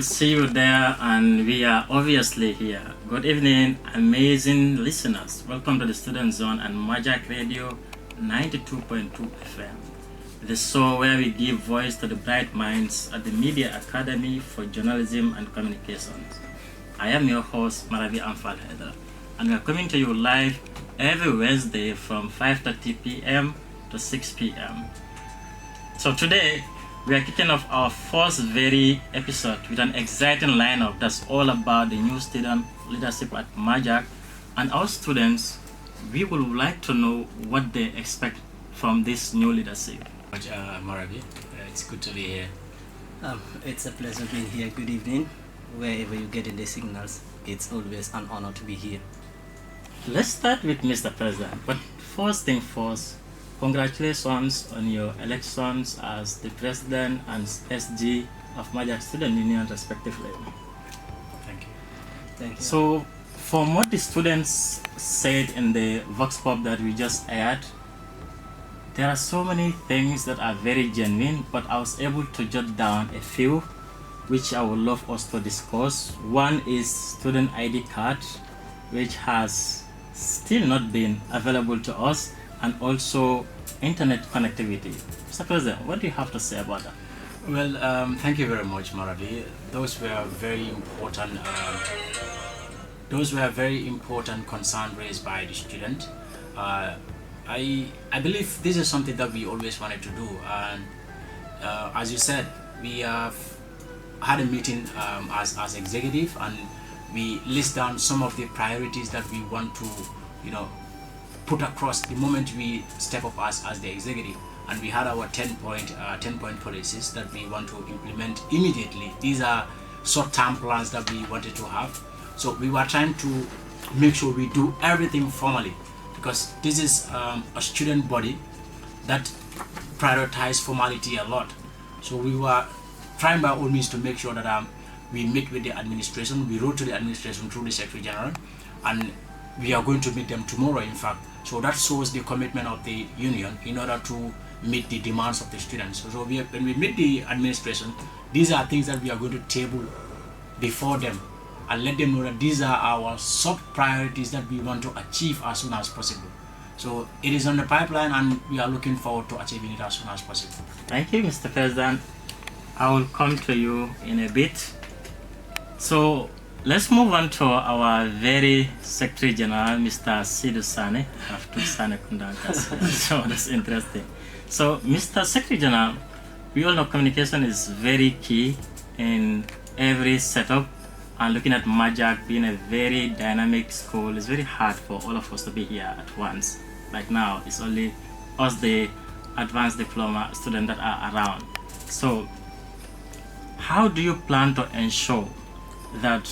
See you there, and we are obviously here. Good evening, amazing listeners. Welcome to the Student Zone and Majak Radio 92.2 FM, the show where we give voice to the bright minds at the Media Academy for Journalism and Communications. I am your host, Marabi Amfaal Hydara, and we are coming to you live every Wednesday from 5:30 p.m. to 6 p.m. So today, we are kicking off our first very episode with an exciting lineup that's all about the new student leadership at Majak. And our students, we would like to know what they expect from this new leadership. Marabi, it's good to be here. It's a pleasure being here. Good evening. Wherever you get in the signals, it's always an honor to be here. Let's start with Mr. President. But first thing first, congratulations on your elections as the President and SG of Majak Student Union respectively. Thank you. Thank you. So, from what the students said in the Vox Pop that we just aired, there are so many things that are very genuine, but I was able to jot down a few which I would love us to discuss. One is student ID card, which has still not been available to us, and also internet connectivity. Mr. President, what do you have to say about that? Well, thank you very much, Marabi. Those were very important. Those were very important concerns raised by the student. I believe this is something that we always wanted to do, and as you said, we have had a meeting as executive, and we list down some of the priorities that we want to, put across the moment we step up as the executive. And we had our 10-point policies that we want to implement immediately. These are short-term plans that we wanted to have. So we were trying to make sure we do everything formally, because this is a student body that prioritize formality a lot. So we were trying by all means to make sure that we meet with the administration. We wrote to the administration through the Secretary General, and we are going to meet them tomorrow, in fact. So that shows the commitment of the union in order to meet the demands of the students. So when we meet the administration, these are things that we are going to table before them and let them know that these are our sub priorities that we want to achieve as soon as possible. So it is on the pipeline, and we are looking forward to achieving it as soon as possible. Thank you, Mr. President. I will come to you in a bit. So let's move on to our very Secretary General, Mr. Sidhu Sane. I have to Sane Kundankas here, so that's interesting. So, Mr. Secretary General, we all know communication is very key in every setup, and looking at Majak being a very dynamic school, it's very hard for all of us to be here at once. Like now, it's only us, the advanced diploma students, that are around. So, how do you plan to ensure that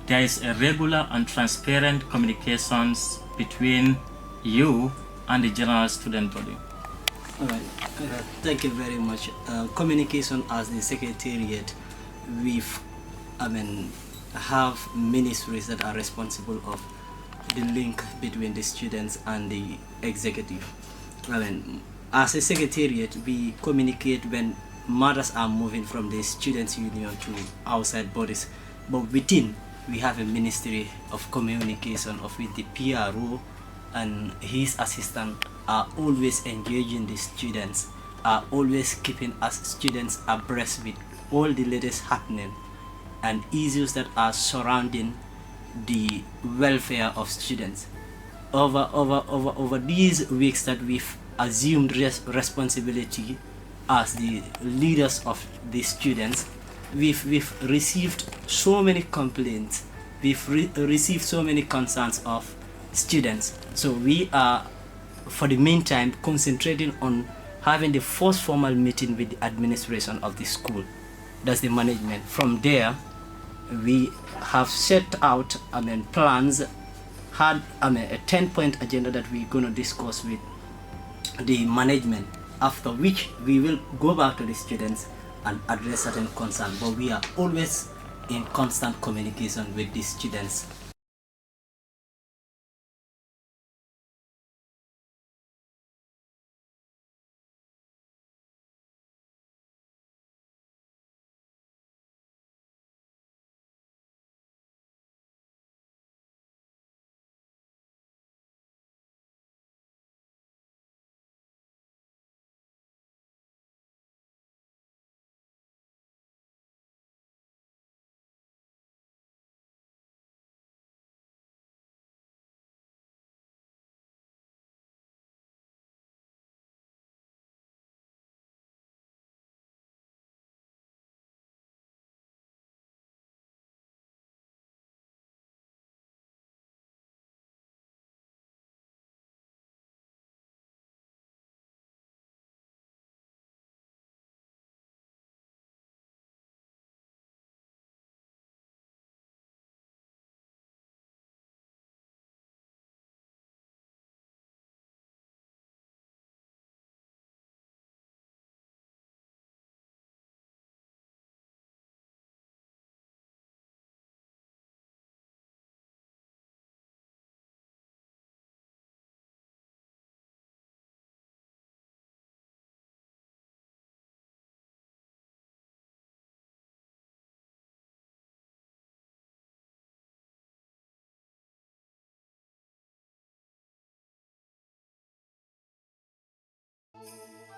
there is a regular and transparent communications between you and the general student body? All right. Thank you very much. Communication as the secretariat, have ministries that are responsible of the link between the students and the executive. As a secretariat, we communicate when matters are moving from the students' union to outside bodies, but within we have a ministry of communication of which the PRO and his assistant are always engaging the students, are always keeping us students abreast with all the latest happening and issues that are surrounding the welfare of students. Over these weeks that we've assumed responsibility as the leaders of the students, we've received so many complaints, we've received so many concerns of students. So we are, for the meantime, concentrating on having the first formal meeting with the administration of the school. That's the management. From there, we have set out plans, had a 10-point agenda that we're going to discuss with the management, after which we will go back to the students and address certain concerns. But we are always in constant communication with the students. you.